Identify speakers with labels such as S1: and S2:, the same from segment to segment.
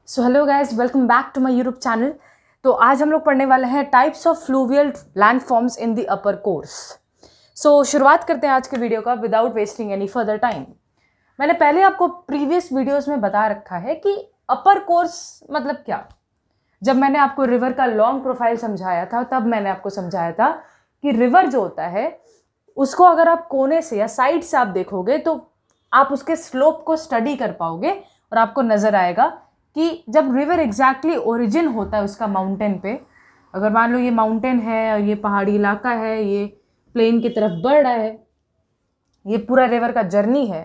S1: So hello guys, welcome back to my YouTube channel. तो आज हम लोग पढ़ने वाले हैं types of fluvial landforms in the upper course. So शुरुआत करते हैं आज के वीडियो का without wasting any further time. मैंने पहले आपको प्रीवियस वीडियोस में बता रखा है कि अपर कोर्स मतलब क्या। जब मैंने आपको रिवर का लॉन्ग प्रोफाइल समझाया था तब मैंने आपको समझाया था कि रिवर जो होता है उसको अगर आप कोने से या साइड से आप देखोगे तो आप उसके स्लोप को स्टडी कर पाओगे और आपको नज़र आएगा कि जब रिवर एग्जैक्टली ओरिजिन होता है उसका माउंटेन पे, अगर मान लो ये माउंटेन है और ये पहाड़ी इलाका है, ये प्लेन की तरफ बढ़ रहा है, ये पूरा रिवर का जर्नी है,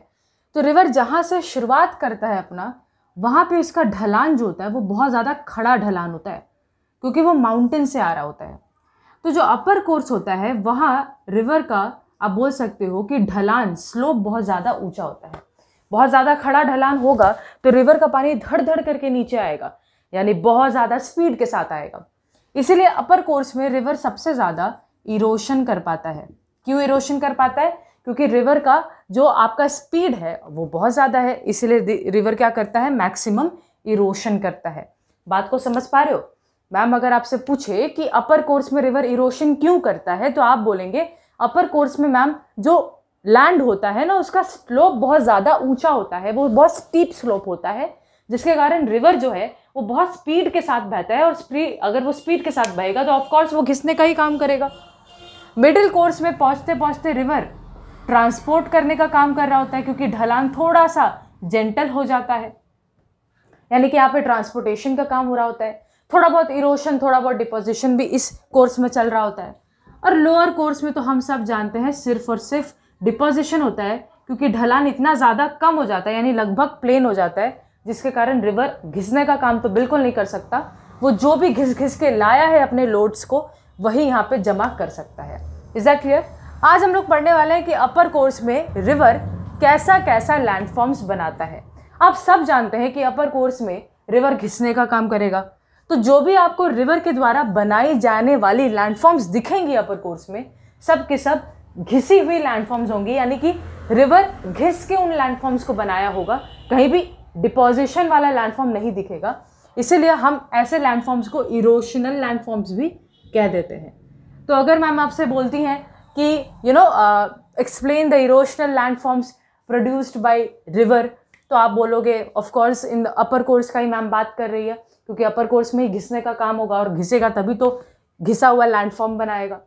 S1: तो रिवर जहाँ से शुरुआत करता है अपना, वहाँ पे उसका ढलान जो होता है वो बहुत ज़्यादा खड़ा ढलान होता है क्योंकि वो माउंटेन से आ रहा होता है। तो जो अपर कोर्स होता है वहाँ रिवर का आप बोल सकते हो कि ढलान स्लोप बहुत ज़्यादा ऊंचा होता है। बहुत ज़्यादा खड़ा ढलान होगा तो रिवर का पानी धड़ धड़ करके नीचे आएगा, यानी बहुत ज़्यादा स्पीड के साथ आएगा। इसीलिए अपर कोर्स में रिवर सबसे ज़्यादा इरोशन कर पाता है। क्यों इरोशन कर पाता है? क्योंकि रिवर का जो आपका स्पीड है वो बहुत ज़्यादा है, इसलिए रिवर क्या करता है, मैक्सिमम इरोशन करता है। बात को समझ पा रहे हो? मैम अगर आपसे पूछे कि अपर कोर्स में रिवर इरोशन क्यों करता है तो आप बोलेंगे अपर कोर्स में मैम जो लैंड होता है ना उसका स्लोप बहुत ज़्यादा ऊंचा होता है, वो बहुत स्टीप स्लोप होता है, जिसके कारण रिवर जो है वो बहुत स्पीड के साथ बहता है। और अगर वो स्पीड के साथ बहेगा तो ऑफकोर्स वो घिसने का ही काम करेगा। मिडिल कोर्स में पहुंचते पहुंचते रिवर ट्रांसपोर्ट करने का काम कर रहा होता है क्योंकि ढलान थोड़ा सा जेंटल हो जाता है, यानी कि यहाँ पे ट्रांसपोर्टेशन का काम हो रहा होता है। थोड़ा बहुत इरोशन, थोड़ा बहुत डिपोजिशन भी इस कोर्स में चल रहा होता है। और लोअर कोर्स में तो हम सब जानते हैं सिर्फ और सिर्फ डिपोजिशन होता है क्योंकि ढलान इतना ज़्यादा कम हो जाता है, यानी लगभग प्लेन हो जाता है, जिसके कारण रिवर घिसने का काम तो बिल्कुल नहीं कर सकता। वो जो भी घिस घिस के लाया है अपने लोड्स को वही यहाँ पे जमा कर सकता है। Is that clear? आज हम लोग पढ़ने वाले हैं कि अपर कोर्स में रिवर कैसा कैसा लैंडफॉर्म्स बनाता है। आप सब जानते हैं कि अपर कोर्स में रिवर घिसने का काम करेगा, तो जो भी आपको रिवर के द्वारा बनाई जाने वाली लैंडफॉर्म्स दिखेंगी अपर कोर्स में, सब के सब घिसी हुई लैंडफॉर्म्स होंगी, यानी कि रिवर घिस के उन लैंडफॉर्म्स को बनाया होगा। कहीं भी डिपोजिशन वाला लैंडफॉर्म नहीं दिखेगा, इसीलिए हम ऐसे लैंडफॉर्म्स को इरोशनल लैंडफॉर्म्स भी कह देते हैं। तो अगर मैम आपसे बोलती हैं कि explain the erosional landforms produced by river, तो आप बोलोगे of course in the upper course का ही मैम बात कर रही है, क्योंकि अपर कोर्स में ही घिसने का काम होगा और घिसेगा तभी तो घिसा हुआ लैंडफॉर्म बनाएगा।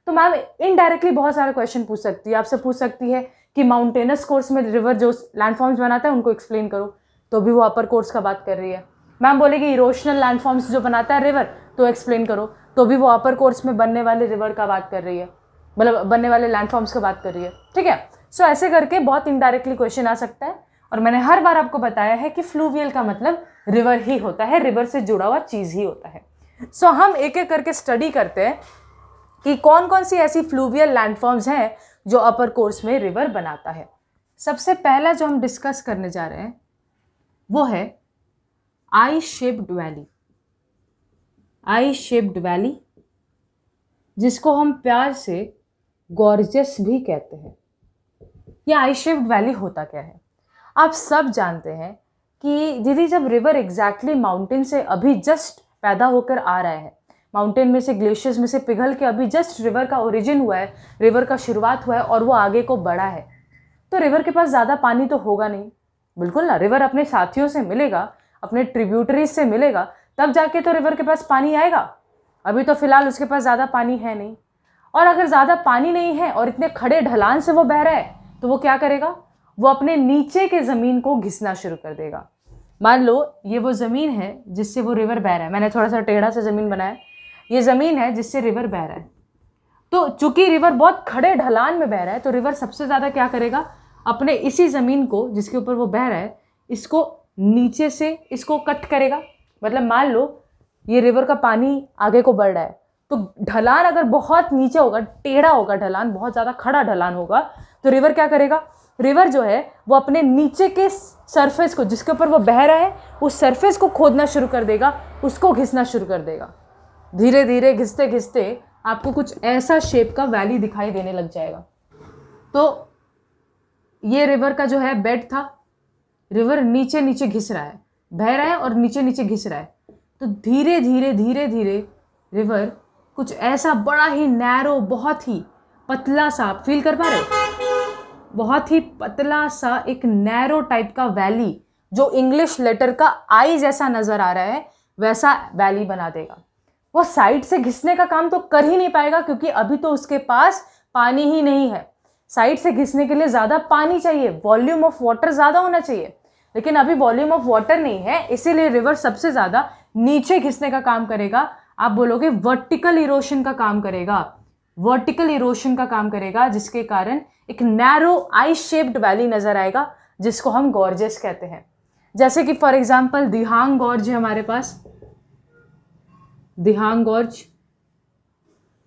S1: तो मैम इनडायरेक्टली बहुत सारे क्वेश्चन पूछ सकती है, आपसे पूछ सकती है कि माउंटेनस कोर्स में रिवर जो लैंडफॉर्म्स बनाता है उनको एक्सप्लेन करो, तो भी वो अपर कोर्स का बात कर रही है। मैम बोलेगी इरोशनल लैंडफॉर्म्स जो बनाता है रिवर तो एक्सप्लेन करो, तो भी वो अपर कोर्स में बनने वाले रिवर का बात कर रही है, मतलब बनने वाले लैंडफॉर्म्स का बात कर रही है। ठीक है, सो ऐसे करके बहुत इनडायरेक्टली क्वेश्चन आ सकता है। और मैंने हर बार आपको बताया है कि फ्लूवियल का मतलब रिवर ही होता है, रिवर से जुड़ा हुआ चीज़ ही होता है। सो हम एक एक करके स्टडी करते हैं कि कौन कौन सी ऐसी फ्लूवियल लैंडफॉर्म्स हैं जो अपर कोर्स में रिवर बनाता है। सबसे पहला जो हम डिस्कस करने जा रहे हैं वो है आई शेप्ड वैली। आई शेप्ड वैली, जिसको हम प्यार से गॉर्जियस भी कहते हैं। यह आई शेप्ड वैली होता क्या है? आप सब जानते हैं कि दीदी जब रिवर एग्जैक्टली माउंटेन से अभी जस्ट पैदा होकर आ रहा है, माउंटेन में से ग्लेशियर्स में से पिघल के अभी जस्ट रिवर का ओरिजिन हुआ है, रिवर का शुरुआत हुआ है और वो आगे को बढ़ा है, तो रिवर के पास ज़्यादा पानी तो होगा नहीं। बिल्कुल ना, रिवर अपने साथियों से मिलेगा, अपने ट्रिब्यूटरीज से मिलेगा, तब जाके तो रिवर के पास पानी आएगा। अभी तो फिलहाल उसके पास ज़्यादा पानी है नहीं। और अगर ज़्यादा पानी नहीं है और इतने खड़े ढलान से वो बह रहा है तो वो क्या करेगा, वो अपने नीचे के ज़मीन को घिसना शुरू कर देगा। मान लो ये वो ज़मीन है जिससे वो रिवर बह रहा है, मैंने थोड़ा सा टेढ़ा सा ज़मीन बनाया, ये ज़मीन है जिससे रिवर बह रहा है। तो चूंकि रिवर बहुत खड़े ढलान में बह रहा है तो रिवर सबसे ज़्यादा क्या करेगा, अपने इसी ज़मीन को जिसके ऊपर वो बह रहा है इसको नीचे से इसको कट करेगा। मतलब मान लो ये रिवर का पानी आगे को बढ़ रहा है, तो ढलान अगर बहुत नीचे होगा, टेढ़ा होगा ढलान, बहुत ज़्यादा खड़ा ढलान होगा, तो रिवर क्या करेगा, रिवर जो है वो अपने नीचे के सरफेस को जिसके ऊपर वो बह रहा है उस सरफेस को खोदना शुरू कर देगा, उसको घिसना शुरू कर देगा। धीरे धीरे घिसते घिसते आपको कुछ ऐसा शेप का वैली दिखाई देने लग जाएगा। तो ये रिवर का जो है बेड था, रिवर नीचे नीचे घिस रहा है, बह रहा है और नीचे नीचे घिस रहा है। तो धीरे धीरे धीरे धीरे रिवर कुछ ऐसा बड़ा ही नैरो, बहुत ही पतला सा, फील कर पा रहे हो, बहुत ही पतला सा एक नैरो टाइप का वैली, जो इंग्लिश लेटर का आई जैसा नजर आ रहा है वैसा वैली बना देगा। वो साइड से घिसने का काम तो कर ही नहीं पाएगा, क्योंकि अभी तो उसके पास पानी ही नहीं है। साइड से घिसने के लिए ज़्यादा पानी चाहिए, वॉल्यूम ऑफ वाटर ज़्यादा होना चाहिए, लेकिन अभी वॉल्यूम ऑफ वाटर नहीं है, इसीलिए रिवर सबसे ज़्यादा नीचे घिसने का काम करेगा। आप बोलोगे वर्टिकल इरोशन का काम करेगा, वर्टिकल इरोशन का काम करेगा, जिसके कारण एक नैरो आई शेप्ड वैली नजर आएगा, जिसको हम गॉर्जेस कहते हैं। जैसे कि फॉर एग्जाम्पल दिहांग गॉर्ज है हमारे पास, दिहांग गॉर्ज,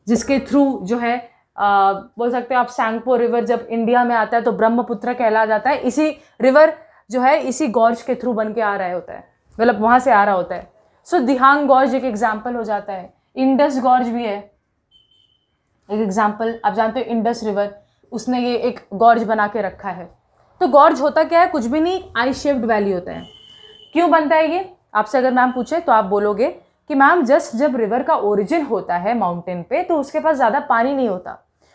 S1: जिसके थ्रू जो है बोल सकते हैं आप सैंगपो रिवर जब इंडिया में आता है तो ब्रह्मपुत्र कहला जाता है। इसी रिवर जो है इसी गॉर्ज के थ्रू बन के आ रहा होता है, मतलब वहाँ से आ रहा होता है। सो दिहांग गॉर्ज एक एग्जाम्पल हो जाता है। इंडस गॉर्ज भी है एक एग्जाम्पल। आप जानते हो इंडस रिवर, उसने ये एक गॉर्ज बना के रखा है। तो गॉर्ज होता क्या है? कुछ भी नहीं, आई शेप्ड वैली होता है। क्यों बनता है ये? आपसे अगर मैम पूछे तो आप बोलोगे कि मैम जस्ट जब रिवर का ओरिजिन होता है माउंटेन पे तो उसके पास ज़्यादा पानी नहीं होता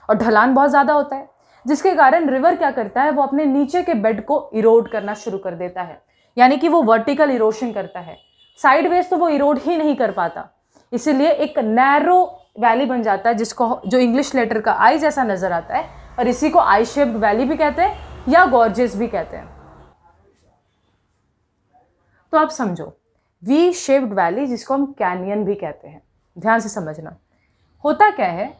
S1: और ढलान बहुत ज़्यादा होता है, जिसके कारण रिवर क्या करता है, वो अपने नीचे के बेड को इरोड करना शुरू कर देता है, यानी कि वो वर्टिकल इरोशन करता है। साइडवेज तो वो इरोड ही नहीं कर पाता, इसीलिए एक नैरो वैली बन जाता है, जिसको जो इंग्लिश लेटर का आई जैसा नजर आता है, और इसी को आई शेप्ड वैली भी कहते हैं या गॉर्जेस भी कहते हैं। तो आप समझो, वी शेप्ड वैली जिसको हम कैनियन भी कहते हैं। ध्यान से समझना, होता क्या है,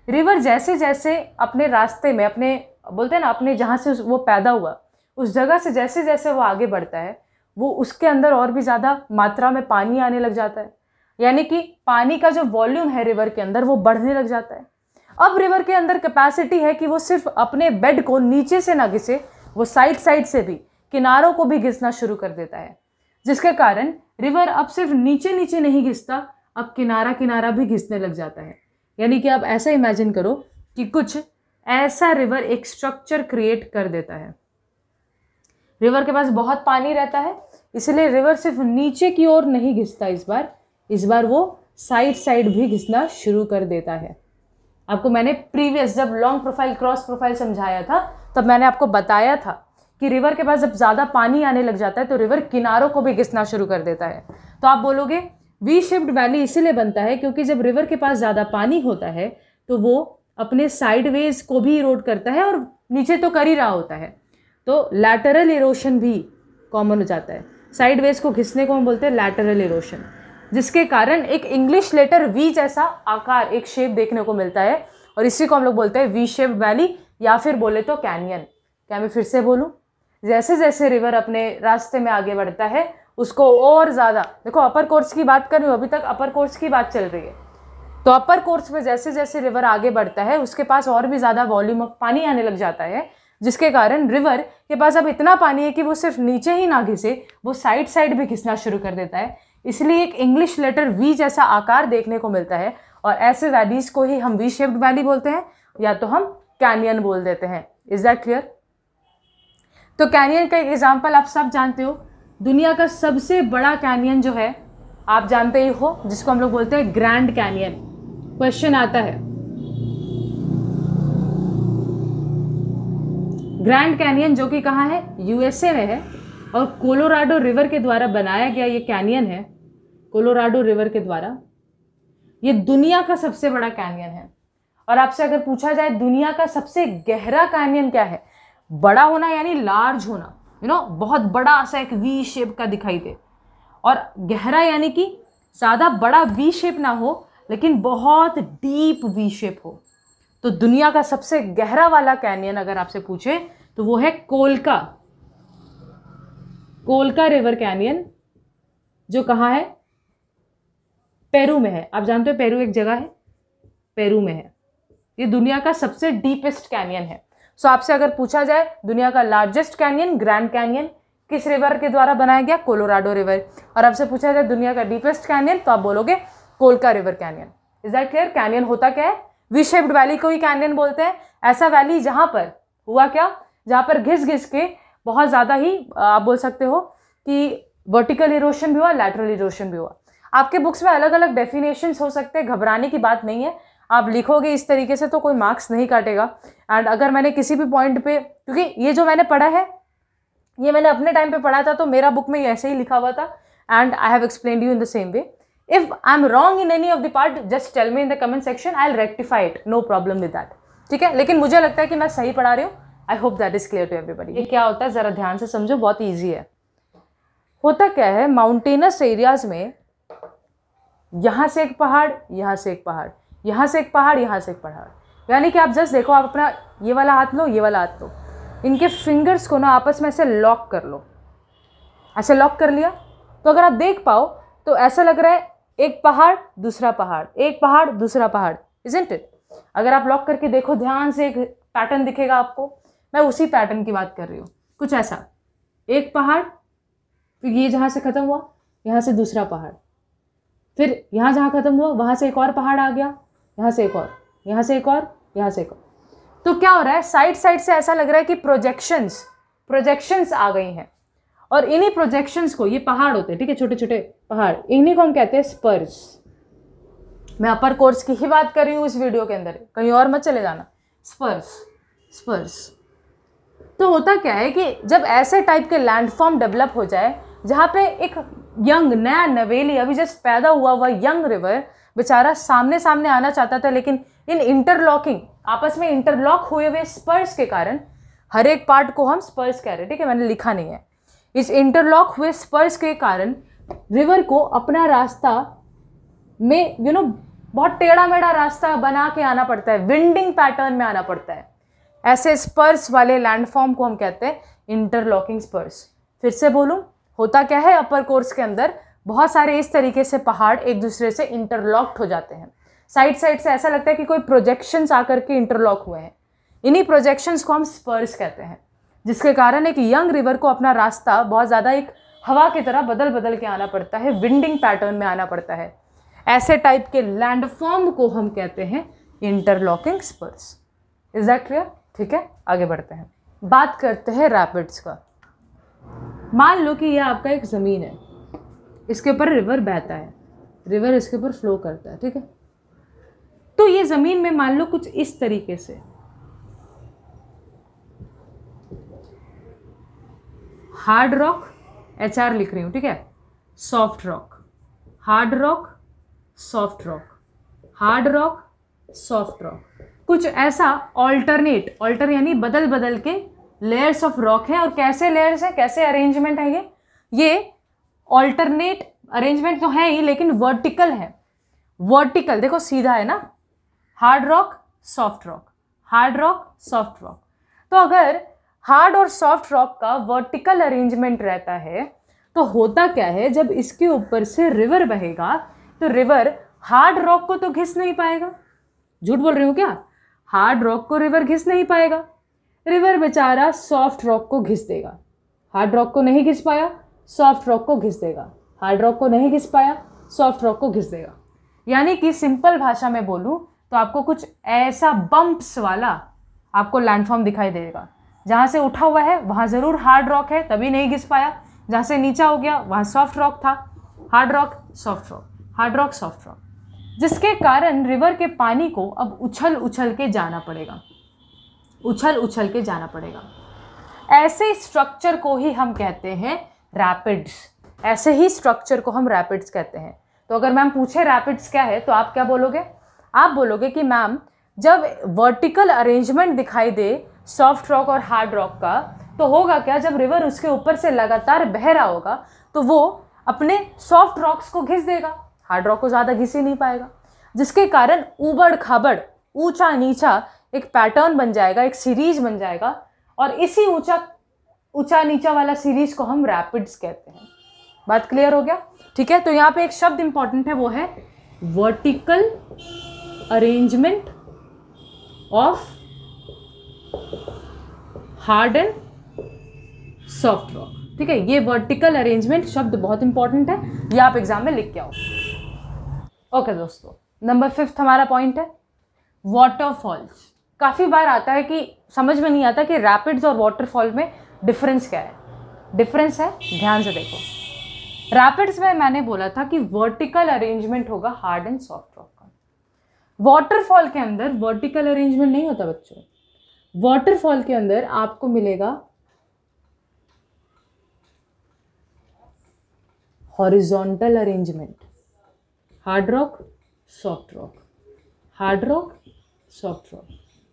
S1: रिवर जैसे जैसे अपने रास्ते में, अपने बोलते हैं ना, अपने जहाँ से वो पैदा हुआ उस जगह से जैसे जैसे वो आगे बढ़ता है, वो उसके अंदर और भी ज़्यादा मात्रा में पानी आने लग जाता है, यानी कि पानी का जो वॉल्यूम है रिवर के अंदर वो बढ़ने लग जाता है। अब रिवर के अंदर कैपेसिटी है कि वो सिर्फ अपने बेड को नीचे से ना घिसे, वो साइड साइड से भी, किनारों को भी घिसना शुरू कर देता है, जिसके कारण रिवर अब सिर्फ नीचे नीचे नहीं घिसता, अब किनारा किनारा भी घिसने लग जाता है। यानी कि आप ऐसा इमेजिन करो कि कुछ ऐसा रिवर एक स्ट्रक्चर क्रिएट कर देता है। रिवर के पास बहुत पानी रहता है, इसलिए रिवर सिर्फ नीचे की ओर नहीं घिसता, इस बार वो साइड साइड भी घिसना शुरू कर देता है। आपको मैंने प्रीवियस जब लॉन्ग प्रोफाइल क्रॉस प्रोफाइल समझाया था तब मैंने आपको बताया था कि रिवर के पास जब ज़्यादा पानी आने लग जाता है तो रिवर किनारों को भी घिसना शुरू कर देता है। तो आप बोलोगे वी शेप्ड वैली इसीलिए बनता है क्योंकि जब रिवर के पास ज़्यादा पानी होता है तो वो अपने साइडवेज को भी इरोड करता है, और नीचे तो कर ही रहा होता है, तो लैटरल इरोशन भी कॉमन हो जाता है। साइडवेज को घिसने को हम बोलते हैं लैटरल इरोशन, जिसके कारण एक इंग्लिश लेटर वी जैसा आकार, एक शेप देखने को मिलता है, और इसी को हम लोग बोलते हैं वी शेप्ड वैली, या फिर बोले तो कैनियन। क्या मैं फिर से बोलूँ? जैसे जैसे रिवर अपने रास्ते में आगे बढ़ता है उसको और ज़्यादा, देखो अपर कोर्स की बात कर रही हूँ, अभी तक अपर कोर्स की बात चल रही है, तो अपर कोर्स में जैसे जैसे रिवर आगे बढ़ता है उसके पास और भी ज़्यादा वॉल्यूम ऑफ पानी आने लग जाता है, जिसके कारण रिवर के पास अब इतना पानी है कि वो सिर्फ नीचे ही ना घिसे, वो साइड साइड भी घिसना शुरू कर देता है। इसलिए एक इंग्लिश लेटर वी जैसा आकार देखने को मिलता है, और ऐसे वैलीज को ही हम वी शेप्ड वैली बोलते हैं, या तो हम कैनियन बोल देते हैं। Is that clear? तो कैनियन का एक एग्जाम्पल आप सब जानते हो, दुनिया का सबसे बड़ा कैनियन जो है आप जानते ही हो, जिसको हम लोग बोलते हैं ग्रैंड कैनियन। क्वेश्चन आता है, ग्रैंड कैनियन जो कि कहाँ है? यूएसए में है, और कोलोराडो रिवर के द्वारा बनाया गया ये कैनियन है, कोलोराडो रिवर के द्वारा। ये दुनिया का सबसे बड़ा कैनियन है। और आपसे अगर पूछा जाए दुनिया का सबसे गहरा कैनियन क्या है, बड़ा होना यानी लार्ज होना, बहुत बड़ा सा एक वी शेप का दिखाई दे, और गहरा यानी कि ज़्यादा बड़ा वी शेप ना हो लेकिन बहुत डीप वी शेप हो। तो दुनिया का सबसे गहरा वाला कैनियन अगर आपसे पूछे तो वो है कोलका रिवर कैनियन, जो कहाँ है? पेरू में है। आप जानते हो पेरू एक जगह है, पेरू में है। ये दुनिया का सबसे डीपेस्ट कैनियन है। सो आपसे अगर पूछा जाए दुनिया का लार्जेस्ट कैनियन, ग्रैंड कैनियन, किस रिवर के द्वारा बनाया गया? Colorado river. और आपसे पूछा जाए दुनिया का डीपेस्ट कैनियन, तो आप बोलोगे कोलका river canyon. Is that clear? Canyon होता क्या है? वी शेप्ड वैली को ही कैनियन बोलते हैं। ऐसा वैली जहाँ पर हुआ क्या, जहाँ पर घिस घिस के बहुत ज़्यादा ही आप बोल सकते हो कि वर्टिकल इरोशन भी हुआ, लैटरल इरोशन भी हुआ। आपके बुक्स में अलग अलग डेफिनेशंस हो सकते हैं, घबराने की बात नहीं है। आप लिखोगे इस तरीके से तो कोई मार्क्स नहीं काटेगा। एंड अगर मैंने किसी भी पॉइंट पे, क्योंकि ये जो मैंने पढ़ा है ये मैंने अपने टाइम पे पढ़ा था, तो मेरा बुक में ऐसे ही लिखा हुआ था and I have explained you in the same way. If I am wrong in any of the part just tell me in the comment section, I will rectify it, no problem with that, ठीक है। लेकिन मुझे लगता है कि मैं सही पढ़ा रही हूँ। I hope that is clear to everybody. ये क्या होता है जरा ध्यान से समझो, बहुत ईजी है। होता क्या है, माउंटेनस एरियाज में यहाँ से एक पहाड़, यहाँ से एक पहाड़, यहाँ से एक पहाड़, यहाँ से एक पहाड़, यानी कि आप जस्ट देखो, आप अपना ये वाला हाथ लो, ये वाला हाथ लो, इनके फिंगर्स को ना आपस में ऐसे लॉक कर लो। ऐसे लॉक कर लिया तो अगर आप देख पाओ तो ऐसा लग रहा है एक पहाड़ दूसरा पहाड़, एक पहाड़ दूसरा पहाड़, इजंट इट। अगर आप लॉक करके देखो ध्यान से, एक पैटर्न दिखेगा आपको। मैं उसी पैटर्न की बात कर रही हूँ, कुछ ऐसा, एक पहाड़, फिर ये जहाँ से ख़त्म हुआ यहाँ से दूसरा पहाड़, फिर यहाँ जहाँ ख़त्म हुआ वहाँ से एक और पहाड़ आ गया, यहाँ से एक और, यहाँ से एक और, यहाँ से एक और। तो क्या हो रहा है, साइड साइड से ऐसा लग रहा है कि प्रोजेक्शंस आ गई हैं। और इन्हीं प्रोजेक्शंस को, ये पहाड़ होते हैं, ठीक है, छोटे छोटे पहाड़, इन्हीं को हम कहते हैं स्पर्स। मैं अपर कोर्स की ही बात कर रही हूँ इस वीडियो के अंदर, कहीं और मत चले जाना। स्पर्स। तो होता क्या है कि जब ऐसे टाइप के लैंडफॉर्म डेवलप हो जाए जहाँ पे एक यंग, नया नवेली, अभी जस्ट पैदा हुआ हुआ यंग रिवर बेचारा सामने सामने आना चाहता था, लेकिन इन इंटरलॉकिंग, आपस में इंटरलॉक हुए हुए स्पर्स के कारण, हर एक पार्ट को हम स्पर्स कह रहे हैं, ठीक है, मैंने लिखा नहीं है। इस इंटरलॉक हुए स्पर्स के कारण रिवर को अपना रास्ता में बहुत टेढ़ा मेढ़ा रास्ता बना के आना पड़ता है, विंडिंग पैटर्न में आना पड़ता है। ऐसे स्पर्स वाले लैंडफॉर्म को हम कहते हैं इंटरलॉकिंग स्पर्स। फिर से बोलूं, होता क्या है, अपर कोर्स के अंदर बहुत सारे इस तरीके से पहाड़ एक दूसरे से इंटरलॉक्ड हो जाते हैं। साइड साइड से ऐसा लगता है कि कोई प्रोजेक्शंस आकर के इंटरलॉक हुए हैं। इन्हीं प्रोजेक्शंस को हम स्पर्स कहते हैं, जिसके कारण एक यंग रिवर को अपना रास्ता बहुत ज़्यादा एक हवा की तरह बदल बदल के आना पड़ता है, विंडिंग पैटर्न में आना पड़ता है। ऐसे टाइप के लैंडफॉर्म को हम कहते हैं interlocking Spurs. Is that clear? ठीक है, आगे बढ़ते हैं, बात करते हैं रैपिड्स का। मान लो कि यह आपका एक ज़मीन है, इसके ऊपर रिवर बहता है, रिवर इसके ऊपर फ्लो करता है, ठीक है। तो ये ज़मीन में मान लो कुछ इस तरीके से हार्ड रॉक, HR लिख रही हूँ, ठीक है, soft rock, hard rock, soft rock, hard rock, soft rock, कुछ ऐसा ऑल्टर यानी बदल बदल के लेयर्स ऑफ रॉक है। और कैसे लेयर्स है, कैसे अरेंजमेंट है, ये ऑल्टरनेट अरेंजमेंट तो है ही, लेकिन वर्टिकल है। वर्टिकल देखो, सीधा है ना, hard rock, soft rock, hard rock, soft rock. तो अगर हार्ड और सॉफ्ट रॉक का वर्टिकल अरेंजमेंट रहता है तो होता क्या है, जब इसके ऊपर से रिवर बहेगा तो रिवर हार्ड रॉक को तो घिस नहीं पाएगा। झूठ बोल रही हूँ क्या? हार्ड रॉक को रिवर घिस नहीं पाएगा, रिवर बेचारा सॉफ्ट रॉक को घिस देगा। हार्ड रॉक को नहीं घिस पाया, सॉफ्ट रॉक को घिस देगा, हार्ड रॉक को नहीं घिस पाया, सॉफ्ट रॉक को घिस देगा। यानी कि सिंपल भाषा में बोलूँ तो आपको कुछ ऐसा बम्प्स वाला आपको लैंडफॉर्म दिखाई देगा। जहाँ से उठा हुआ है वहाँ ज़रूर हार्ड रॉक है, तभी नहीं घिस पाया। जहाँ से नीचा हो गया वहाँ सॉफ्ट रॉक था, hard rock, soft rock, hard rock, soft rock, जिसके कारण रिवर के पानी को अब उछल उछल के जाना पड़ेगा, उछल उछल के जाना पड़ेगा। ऐसे स्ट्रक्चर को ही हम कहते हैं रैपिड्स। ऐसे ही स्ट्रक्चर को हम रैपिड्स कहते हैं। तो अगर मैम पूछे रैपिड्स क्या है तो आप क्या बोलोगे? आप बोलोगे कि मैम जब वर्टिकल अरेंजमेंट दिखाई दे सॉफ्ट रॉक और हार्ड रॉक का, तो होगा क्या, जब रिवर उसके ऊपर से लगातार बह रहा होगा तो वो अपने सॉफ्ट रॉक्स को घिस देगा, हार्ड रॉक को ज़्यादा घिस ही नहीं पाएगा, जिसके कारण ऊबड़ खाबड़, ऊंचा नीचा एक पैटर्न बन जाएगा, एक सीरीज बन जाएगा। और इसी ऊंचा नीचा वाला सीरीज को हम रैपिड्स कहते हैं। बात क्लियर हो गया? ठीक है, तो यहाँ पे एक शब्द इंपॉर्टेंट है, वो है vertical arrangement of hard and soft rock. ठीक है, ये वर्टिकल अरेंजमेंट शब्द बहुत इंपॉर्टेंट है, ये आप एग्जाम में लिख के आओ। ओके दोस्तों, नंबर 5 हमारा पॉइंट है वाटरफॉल्स। काफ़ी बार आता है कि समझ में नहीं आता कि रैपिड्स और वाटरफॉल में डिफरेंस क्या है। डिफरेंस है, ध्यान से देखो। रैपिड्स में मैंने बोला था कि वर्टिकल अरेंजमेंट होगा हार्ड एंड सॉफ्ट रॉक का। वाटरफॉल के अंदर वर्टिकल अरेंजमेंट नहीं होता बच्चों। वाटरफॉल के अंदर आपको मिलेगा horizontal arrangement, hard rock, soft rock, hard rock, soft rock.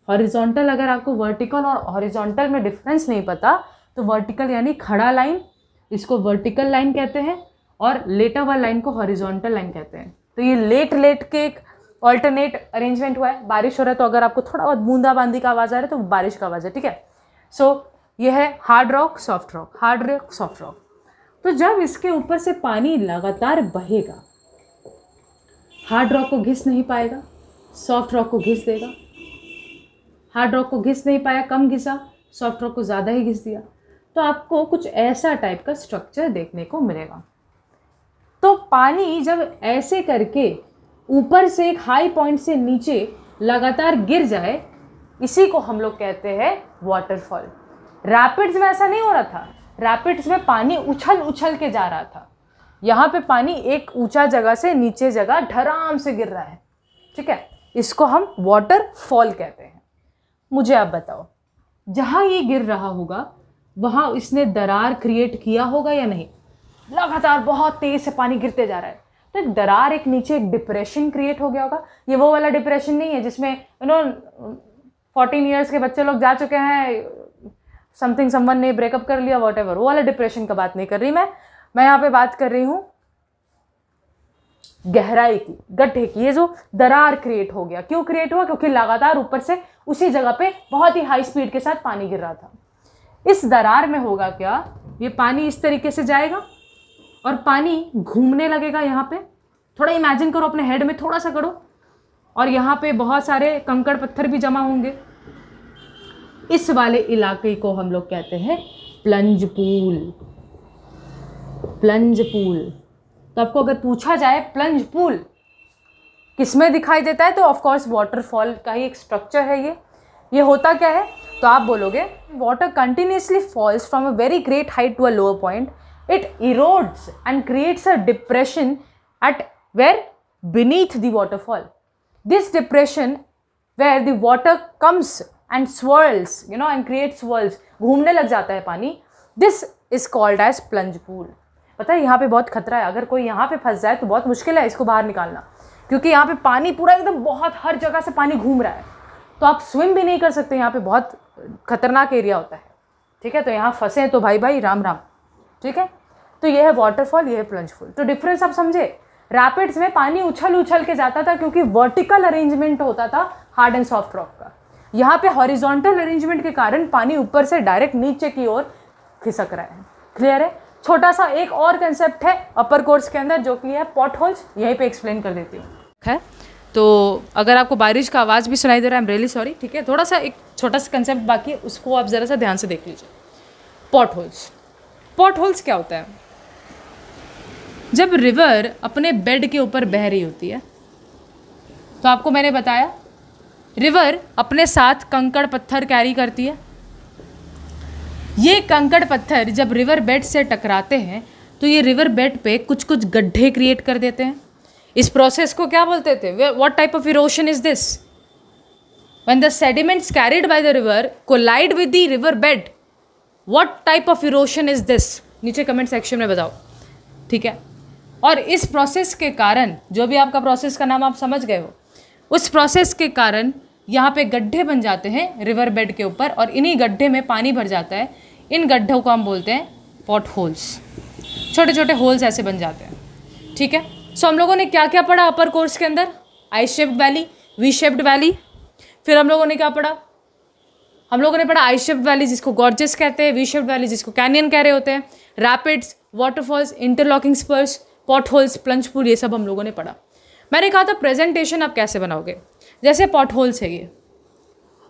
S1: Horizontal, अगर आपको वर्टिकल और हॉरिजॉन्टल में डिफरेंस नहीं पता तो वर्टिकल यानी खड़ा लाइन, इसको वर्टिकल लाइन कहते हैं, और लेटा हुआ लाइन को हॉरिजॉन्टल लाइन कहते हैं। तो ये लेट के एक ऑल्टरनेट अरेंजमेंट हुआ है। बारिश हो रहा है तो अगर आपको थोड़ा बहुत बूंदाबांदी का आवाज़ आ रहा है तो बारिश का आवाज़ है, ठीक है। सो ये है hard rock, soft rock, hard rock, soft rock. तो जब इसके ऊपर से पानी लगातार बहेगा, हार्ड रॉक को घिस नहीं पाएगा, सॉफ्ट रॉक को घिस देगा। हार्ड रॉक को घिस नहीं पाया, कम घिसा, सॉफ्ट रॉक को ज़्यादा ही घिस दिया, तो आपको कुछ ऐसा टाइप का स्ट्रक्चर देखने को मिलेगा। तो पानी जब ऐसे करके ऊपर से एक हाई पॉइंट से नीचे लगातार गिर जाए, इसी को हम लोग कहते हैं वाटरफॉल। रैपिड्स में ऐसा नहीं हो रहा था। रैपिड्स में पानी उछल के जा रहा था। यहाँ पे पानी एक ऊंचा जगह से नीचे जगह धड़ाम से गिर रहा है, ठीक है। इसको हम वाटरफॉल कहते हैं। मुझे आप बताओ, जहाँ ये गिर रहा होगा वहाँ इसने दरार क्रिएट किया होगा या नहीं? लगातार बहुत तेज से पानी गिरते जा रहा है तो एक दरार, एक नीचे एक डिप्रेशन क्रिएट हो गया होगा। ये वो वाला डिप्रेशन नहीं है जिसमें 14 ईयर्स के बच्चे लोग जा चुके हैं, समथिंग समवन ने ब्रेकअप कर लिया, वॉटेवर, वो वाला डिप्रेशन का बात नहीं कर रही मैं यहाँ पे बात कर रही हूँ गहराई की, गड्ढे की। ये जो दरार क्रिएट हो गया, क्यों क्रिएट हुआ? क्योंकि लगातार ऊपर से उसी जगह पे बहुत ही हाई स्पीड के साथ पानी गिर रहा था। इस दरार में होगा क्या, ये पानी इस तरीके से जाएगा और पानी घूमने लगेगा। यहाँ पे थोड़ा इमेजिन करो, अपने हेड में थोड़ा सा करो, और यहाँ पे बहुत सारे कंकड़ पत्थर भी जमा होंगे। इस वाले इलाके को हम लोग कहते हैं प्लंज पूल। Plunge pool. तो आपको अगर पूछा जाए प्लंज पूल किसमें दिखाई देता है, तो ऑफ कोर्स वाटरफॉल का ही एक स्ट्रक्चर है ये होता क्या है, तो आप बोलोगे water continuously falls from a very great height to a lower point, it erodes and creates a depression at where beneath the waterfall. This depression where the water comes and swirls, and creates swirls, घूमने लग जाता है पानी, this is called as plunge pool. पता है यहाँ पे बहुत खतरा है, अगर कोई यहाँ पे फंस जाए तो बहुत मुश्किल है इसको बाहर निकालना, क्योंकि यहाँ पे पानी पूरा एकदम बहुत हर जगह से पानी घूम रहा है, तो आप स्विम भी नहीं कर सकते, यहाँ पे बहुत खतरनाक एरिया होता है, ठीक है। तो यहाँ फंसे तो भाई राम राम, ठीक है। तो ये है वाटरफॉल, ये है प्लंज पूल। तो डिफरेंस आप समझे। रैपिड्स में पानी उछल के जाता था क्योंकि वर्टिकल अरेंजमेंट होता था हार्ड एंड सॉफ्ट रॉक का। यहाँ पे हॉरिजॉन्टल अरेंजमेंट के कारण पानी ऊपर से डायरेक्ट नीचे की ओर खिसक रहा है। क्लियर है। छोटा सा एक और कंसेप्ट है अपर कोर्स के अंदर, जो कि है पॉट होल्स, यहीं पे एक्सप्लेन कर देती हूँ, है। तो अगर आपको बारिश का आवाज़ भी सुनाई दे रहा है, आई एम रियली सॉरी, ठीक है। थोड़ा सा एक छोटा सा कंसेप्ट बाकी है, उसको आप ज़रा सा ध्यान से देख लीजिए। Pot holes. पॉट होल्स क्या होता है? जब रिवर अपने बेड के ऊपर बह रही होती है, तो आपको मैंने बताया रिवर अपने साथ कंकड़ पत्थर कैरी करती है। ये कंकड़ पत्थर जब रिवर बेड से टकराते हैं तो ये रिवर बेड पे कुछ कुछ गड्ढे क्रिएट कर देते हैं। इस प्रोसेस को क्या बोलते थे? What type of erosion is this? When the sediments carried by the river collide with the river bed, what type of erosion is this? नीचे कमेंट सेक्शन में बताओ, ठीक है। और इस प्रोसेस के कारण, जो भी आपका प्रोसेस का नाम आप समझ गए हो, उस प्रोसेस के कारण यहाँ पे गड्ढे बन जाते हैं रिवर बेड के ऊपर, और इन्हीं गड्ढे में पानी भर जाता है। इन गड्ढों को हम बोलते हैं पॉट होल्स। छोटे छोटे होल्स ऐसे बन जाते हैं, ठीक है। सो हम लोगों ने क्या क्या पढ़ा अपर कोर्स के अंदर? I shaped valley, V shaped valley. फिर हम लोगों ने क्या पढ़ा? हम लोगों ने पढ़ा आई शेप्ड वैली जिसको गॉर्जेस कहते हैं, वी शेप्ड वैली जिसको कैनियन कह रहे होते हैं, रैपिड्स, वाटरफॉल्स, इंटरलॉकिंग स्पर्स, पॉट होल्स, प्लंज पूल, ये सब हम लोगों ने पढ़ा। मैंने कहा था प्रेजेंटेशन आप कैसे बनाओगे। जैसे पॉट होल्स है ये,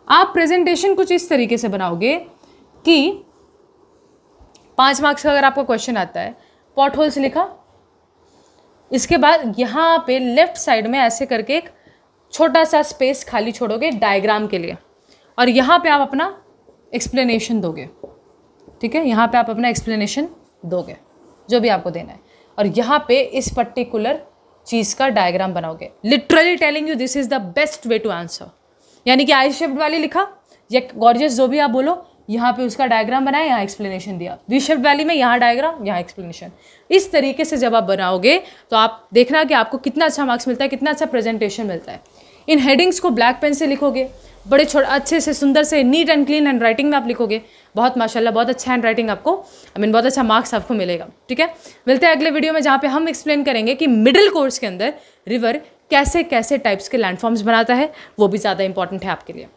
S1: आप प्रेजेंटेशन कुछ इस तरीके से बनाओगे कि 5 मार्क्स का अगर आपको क्वेश्चन आता है, पॉट होल्स लिखा, इसके बाद यहाँ पे लेफ्ट साइड में ऐसे करके एक छोटा सा स्पेस खाली छोड़ोगे डायग्राम के लिए, और यहाँ पे आप अपना एक्सप्लेनेशन दोगे, ठीक है। यहाँ पे आप अपना एक्सप्लेनेशन दोगे जो भी आपको देना है, और यहाँ पे इस पर्टिकुलर चीज़ का डायग्राम बनाओगे। Literally telling you this is the best way to answer. यानी कि आई शेप्ड वाली लिखा या गॉर्जियस जो भी आप बोलो, यहाँ पे उसका डायग्राम बनाया, यहाँ एक्सप्लेनेशन दिया। वी शेप्ड वाली में यहाँ डायग्राम, यहाँ एक्सप्लेनेशन। इस तरीके से जब आप बनाओगे तो आप देखना कि आपको कितना अच्छा मार्क्स मिलता है, कितना अच्छा प्रेजेंटेशन मिलता है। इन हेडिंग्स को ब्लैक पेन से लिखोगे, बड़े अच्छे से सुंदर से neat and clean hand writing में आप लिखोगे, बहुत माशाल्लाह बहुत अच्छा हैंड राइटिंग आपको बहुत अच्छा मार्क्स आपको मिलेगा। ठीक है, मिलते हैं अगले वीडियो में जहाँ पे हम एक्सप्लेन करेंगे कि मिडिल कोर्स के अंदर रिवर कैसे कैसे टाइप्स के लैंडफॉर्म्स बनाता है, वो भी ज़्यादा इंपॉर्टेंट है आपके लिए।